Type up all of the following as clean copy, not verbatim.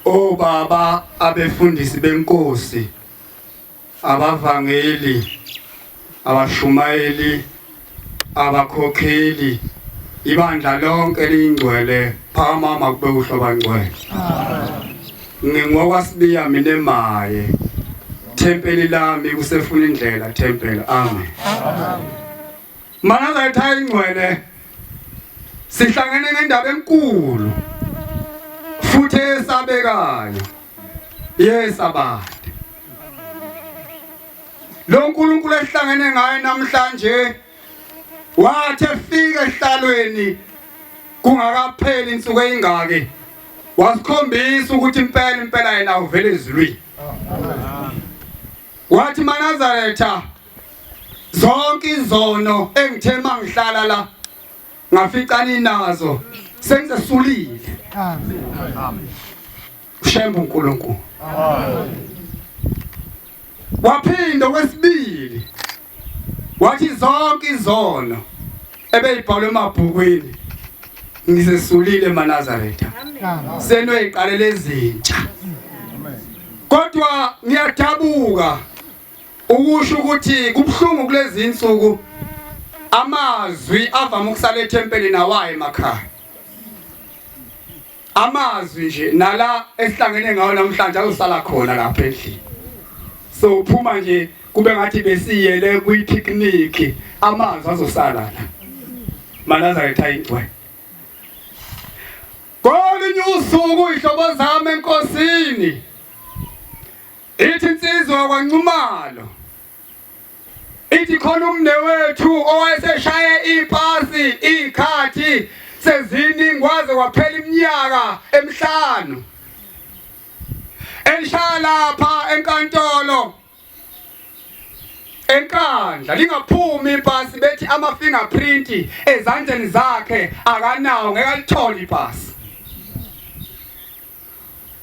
Obaba abefundisi benkosi, abavangeli, abashumayeli, abakhokheli, ibandla lonke elingcwele phamama kube uhloba ngcwele. Ngingowasibiya mina emaye. Tempeli lami kusefuna indlela tempeli. Amen. Mana zaitha ingcwele. Sihlangene ngendaba enkulu. Futhi esabekayo. Yesabade. Lo nkulunkulu esihlangene ngaye namhlanje wathi efika ehlalweni kungakapheli insuku eyingaki wasikhombisa ukuthi impela yena uvele ezulwini. Wathi Nazaretha zonke izono engithe mangihlala la ngaficani nazo sengisesulile. Amen. Shembe uNkulunkulu. Amen. Waphinda kwesibili wathi zonke izono ebeyibhalwe emabhukwini ngisesulile Nazaretha. Senoyiqalela ezintsha. Kodwa ngiyadabuka ukusho ukuthi kubhlungu kulezi insuku amazwi avama ukusala etempeli nawaye emakhaya. Amazwi nje nala esihlangene ngawo namhlanje ayosala khona lapha endlini. So uphuma nje kube ngathi besiyele kuyi picnic amazwi azosala la. Nazaretha ingcwele. Kolinye usuku ihlobo zami enkosini ithi insizwa kwaNcumalo ithi khona umnewethu owayeseshaye ipasi ikhathi sezini ngwaze kwaphela iminyaka emihlanu elishaya lapha enkantolo enkandla lingaphumi ipasi bethi ama fingerprint ezandleni zakhe akanawo ngeke alithole ipasi.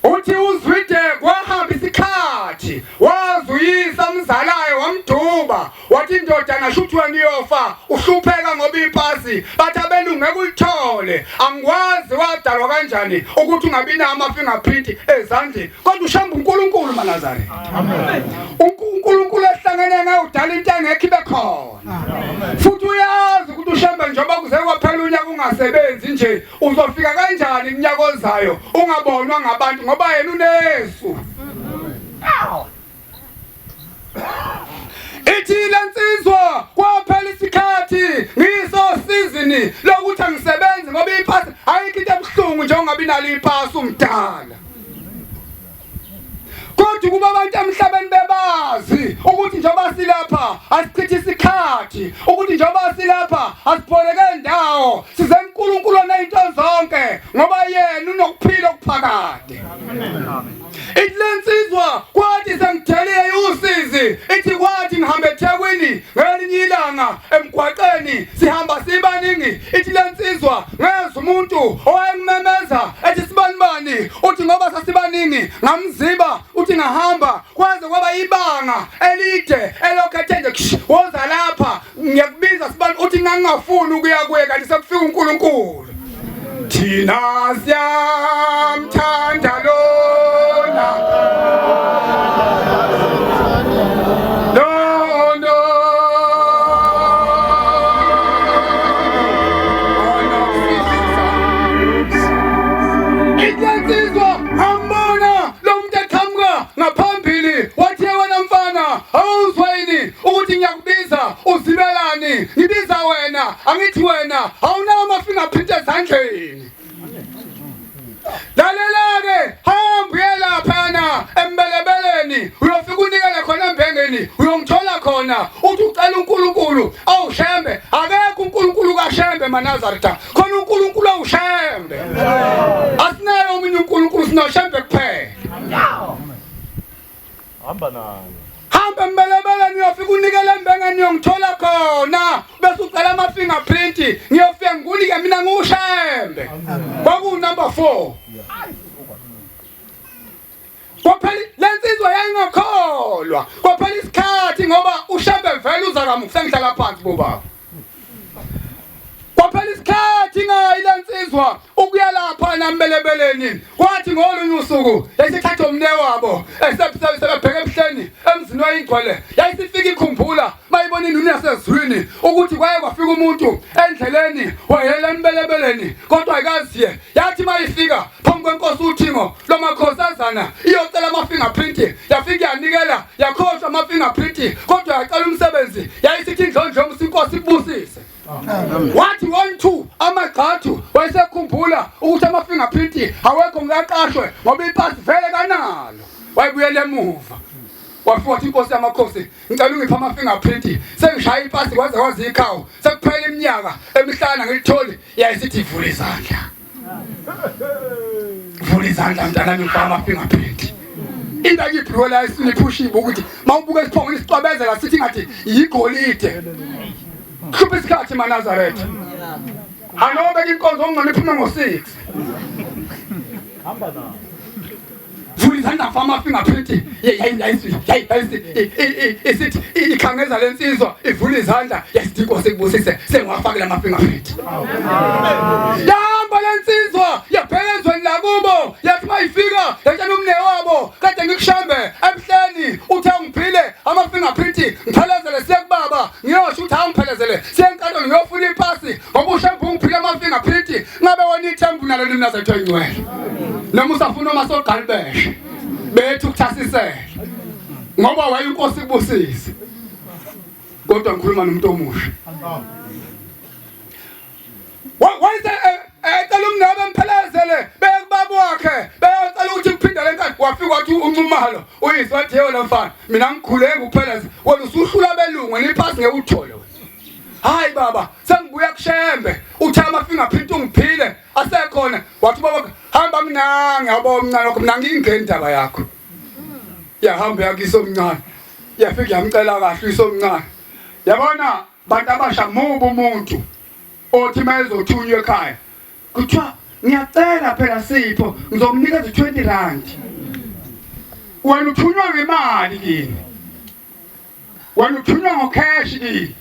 Uthi uzwide kwahamba isikhathi wazuyisa umzalayo wamduba wathi indoda nashuthwa niyofa uhlupheka ngoba ipasi bathi abelungu ngeke ulithole angikwazi wadalwa kanjani ukuthi ungabina ama fingerprint ezandleni kodwa ushamba uNkulunkulu Nazaretha. Amen. uNkulunkulu ehlangene ngaye udala into engekho ibe khona. Futhi uyazi ukuthi ushamba njengoba kuze kwaphela unyaka ungasebenzi nje uzofika kanjani iminyaka ozayo ungabonwa ngabantu ngoba yena unesu. Ithi lensizwa kwaphela isikhathi ngisosizini lokuthi angisebenzi ngoba ipasi ayikho into ebuhlungu njengoba inalo ipasi umdala. Kodwa kuba abantu emhlabeni bebazi ukuthi njengoba silapha asichithe isikhathi ukuthi njengoba silapha asipholeke ndawo size uNkulunkulu onayinto zonke ngoba yena unokuphila okuphakade. Ithi lensizwa kwathi sengithelile usizi ithi kwathi ngihambe eThekwini ngelinye ilanga emgwaqeni sihamba sibaningi ithi lensizwa ngeza umuntu owayengimemeza ethi sibanibani uthi ngoba sasibaningi ngamziba uthi ngahamba kwaze kwaba ibanga elide elokhethe nje woza lapha ngiyakubiza sibani uthi ngangafuni ukuya kuye kanti sekufika uNkulunkulu. Thina siyamthanda lona Iyansizwa ambona lo muntu eqhamuka ngaphambili wathi wena mfana awuzweni ukuthi ngiyakubiza uzibelani ngibiza wena angithi wena awunawo ama-fingerprint ezandleni. Lalela-ke hamba uye laphana embelebeleni uyofika unikele khona embengeni uyongithola khona uthi ucela uNkulunkulu awushembe akekho uNkulunkulu kaShembe Nazaretha khona uNkulunkulu awushembe asinayo omunye uNkulunkulu sinoShembe kuphela. Hamba nayo. Hamba embelebeleni uyofika unikele embengeni uyongithola khona bese ucela ama-fingerprint ngiyofika ngikunike mina nguShembe. Kwaku number 4. Kwaphela lensizwa yayingakholwa kwaphela isikhathi ngoba uShembe vele uza kamuva sengihlala phansi bobaba. Kwaphela isikhathi ngayi lensizwa ukuya lapha umfana mbelebeleni kwathi ngolunye usuku esithatha umne wabo esebheka ebuhleni emzini wayingcwele yayisifika ikhumbula mayibona induna yasezulwini ukuthi kwaye kwafika umuntu endleleni wayela embelebeleni kodwa ayikaziye yathi mayifika phambi kwenkosi uThingo lomakhosazana iyocela ama-fingerprint yafika yanikela yakhohlwa ama-fingerprint kodwa yacela umsebenzi yayisithi indlondlo inkosi ibusise wathi 1-2 amagqathu wayesekhumbula ukuthi ama-fingerprint awekho ngaqashwe ngoba ipasi vele kanalo wayebuyela emuva wafuthi inkosi yamakhosi ngicela ungipha ama-fingerprint sengishaya ipasi kwaze ikhawu sekuphela iminyaka emihlanu ngilitholi yayisithi vula izandla mntanami ngipha ama-fingerprint into akibhlola yayisiniphushile ukuthi mawubuka isiphongo isicwabezela sithi ngathi yigolide khupha isikhathi eNazaretha anobeka inkonzo ongcono iphuma ngo-6 hamba na vula izandla fama ama-fingerprint isithi ikhangeza le nsizwa ivula izandla yasithi inkosi ikubusise sengiwafakile ama-fingerprint yahamba le nsizwa yabheka ezweni lakubo yathi mayifika yatshela umne wabo kade ngikushambe ebuhleni uthe ungiphile ama-fingerprint ngiphelezele siye kubaba ngiyosho ukuthi angiphelezele siye enkantolo ngiyofuna ipasi ngoba uShembe ungiphile ama-fingerprint ngabe wena ithembu nalo limnazethu oyingcwele noma usafuna umasogalibeshe bethu kuthasisele ngoba wayinkosi ibusise kodwa ngikhuluma nomuntu omusha wayise ecela umnabo emphelezele bekubaba wakhe beyocela ukuthi kuphindele enkantolo wafika wathi uncumalo uyise wathi yebo mfana mina ngikhuleke ukupheleza wena usuhlula belungu nipasi ngeke uthole hayi baba sengibuya kuShembe uthi ama-fingerprint ungiphile asekhona wathi baba hamba mnanga yabo mncane wakho mina ngingena indaba yakho yahamba yakiso omncane yafika yamcela kahle isomncane yabona bantu abasha mubu umuntu othi mayezothunywa ekhaya kuthiwa ngiyacela phela Sipho ngizomnikeza 20 rand wena uthunywa ngemali kini wena uthunywa ngocash kini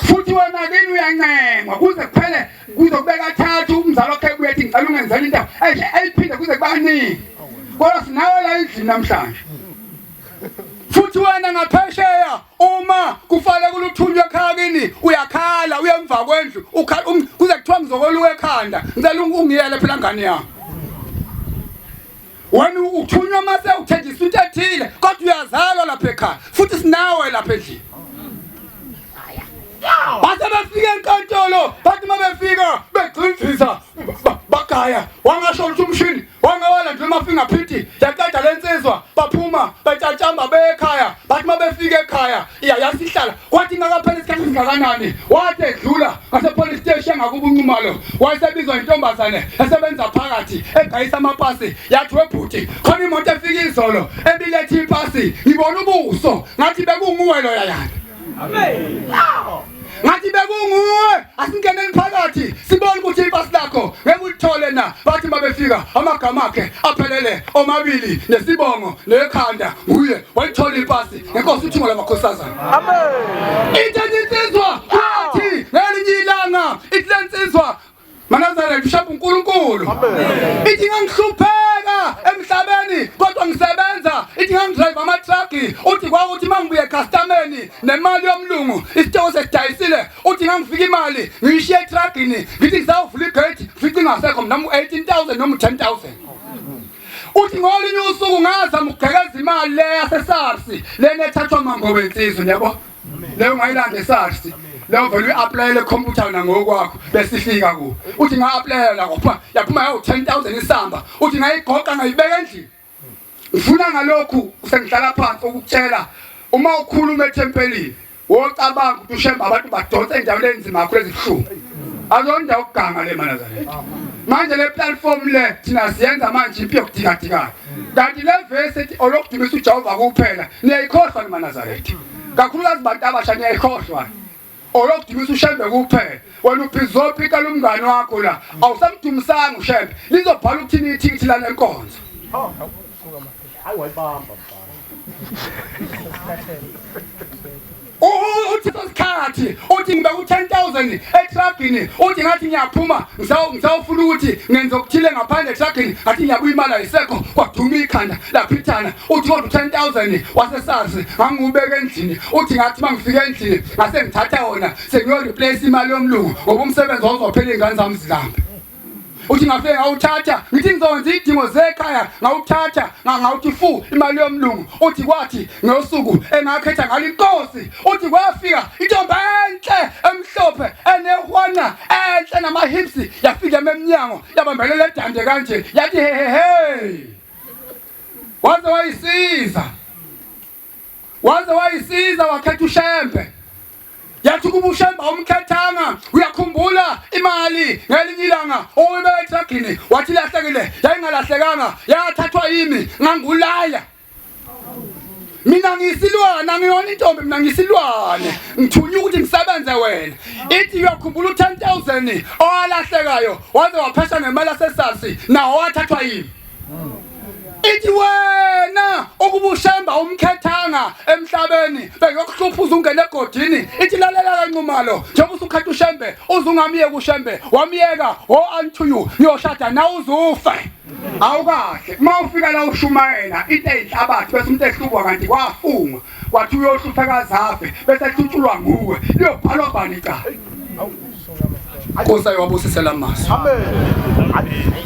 futhi wena kini uyancengwa kuze kuphele kuzokubeka 3 umzalo wakhe uyethi ngicela ungenzela into ayiphinde kuze kubaningi kodwa sinawe la endlini namhlanje futhi wena ngaphesheya uma kufanele kuluthunywe ekhaya kini uyakhala uyemva kwendlu kuze kuthiwa ngizokoluka ekhanda ngicela ungiyele phela ngane yami wena uthunywa mase uthejisa into ethile kodwa uyazalwa lapha ekhaya futhi sinawe lapha endlini base befika enkantolo bathi mabefika begcimfisa bagaya wangasho ukuthi umshini wangawala nje ama-fingerprint yaqeda le nsizwa baphuma batshatshamba bekhaya bathi mabefika ekhaya yasihlala wathi ngakaphela isikhathi esingakanani wathi edlula ngasepolice station ngakuba uncumalo wayesebizwa intombazane esebenza phakathi egayisa amapasi yathi webhuti khona imoto efika izolo ebilethe ipasi ngibona ubuso ngathi bekunguwe loya yana amen ngathi bekunguwe asingeneni phakathi sibone ukuthi ipasi lakho ngeke ulithole na bathi mabefika amagama akhe aphelele omabili nesibongo nekhanda nguye walithola ipasi ngenkosi uThingo lamakhosazana amen itsizwa wathi ngelinye ilanga itsizwa Nazaretha ushapha uNkulunkulu ithi ngangihlupheka emhlabeni kodwa ngisebenza ithi ngangidrive ama-truck uthi kwakuthi mangibuye ecustomeni nemali yomlungu isitoko sesidayisile uthi ngangifika imali ngiyishiye etruckini ngithi ngizawuvula igate fithi ngasekho noma u-18,000 noma u-10,000 uthi ngolinye usuku ngazama ukugqekeza imali le yase-SARS lena ethathwa mangoba ensizwe yabo leyo ngayilanda e-SARS leyo vele uyi-aplayele computer nangokwakho besifika ku uthi nga-aplayela yaphuma yawo 10,000 isamba uthi ngayigoqa ngayibeka endlini ngifuna ngalokhu sengihlala phansi ukutshela uma ukhuluma ethempelini wocabanga ukuthi uShembe abantu badonsa endaweni enzima kakhulu ezibuhlungu azonda ukuganga le Nazaretha manje le platform le thina siyenza manje impilo yokudikadikana kanti le verse ethi olokudumisa uJehova kuphela niyayikhohlwa Nazaretha kakhulukazi bantu abasha niyayikhohlwa olokudumisa uShembe kuphela wena uphizopika lomngane wakho la awusamdumisanga uShembe lizobhala ukuthini ithikithi la lenkonzo hayi wayibamba uthi isikhathi uthi ngibe ku10,000 etrugini uthi ngathi ngiyaphuma ngizawufuna ukuthi ngenze okuthile ngaphandle etrugini ngathi ngiyabuya imali ayisekho kwaduma ikhanda laphithana uthi kodwa 10,000 wasesazi ngangubeka endlini uthi ngathi mangifika endlini ngase ngithatha yona sengiyo replace imali yomlungu ngoba umsebenzi wazophela ingane zami zilambe uthi ngafike ngawuthatha ngithi ngizonza idingo zekhaya ngawuthatha ngawuthi fu imali yomlungu uthi kwathi ngosuku engakhetha ngalo inkosi uthi kwafika intombi enhle emhlophe enehwana enhle namahips yafika emnyango yabambelela edande kanje yathi hehehe waze wayisiza wakhetha uShembe yathi kuba uShembe umkhethanga uyakhumbula imali ngelinye ilanga oyibeka etrugini wathi lahlekile yayingalahlekanga yathathwa yimi ngangulaya mina ngiyisilwana ngiyona intombi mina ngiyisilwane ngithunywa ukuthi ngisebenze wena ithi uyakhumbula u10,000 owalahlekayo waze waphesha ngemali asesasi nawo wathathwa yimi ithi wena ukuba uShembe umkhethanga emhlabeni beyokuhlupha uzungena egodini ithi lalela kanqumalo njengoba usukhetha uShembe uzungamiyeka uShembe wamiyeka unto you uyoshada nawe uzufe awukahle mawufika la ushumayela into ezinhlabathi bese umuntu ehlubwa kanti kwafungwa kwathi uyohlupha kazafe bese ethutshulwa nguwe liyobhalwa bani icala Nkosi ayobusisela amazwi Amen.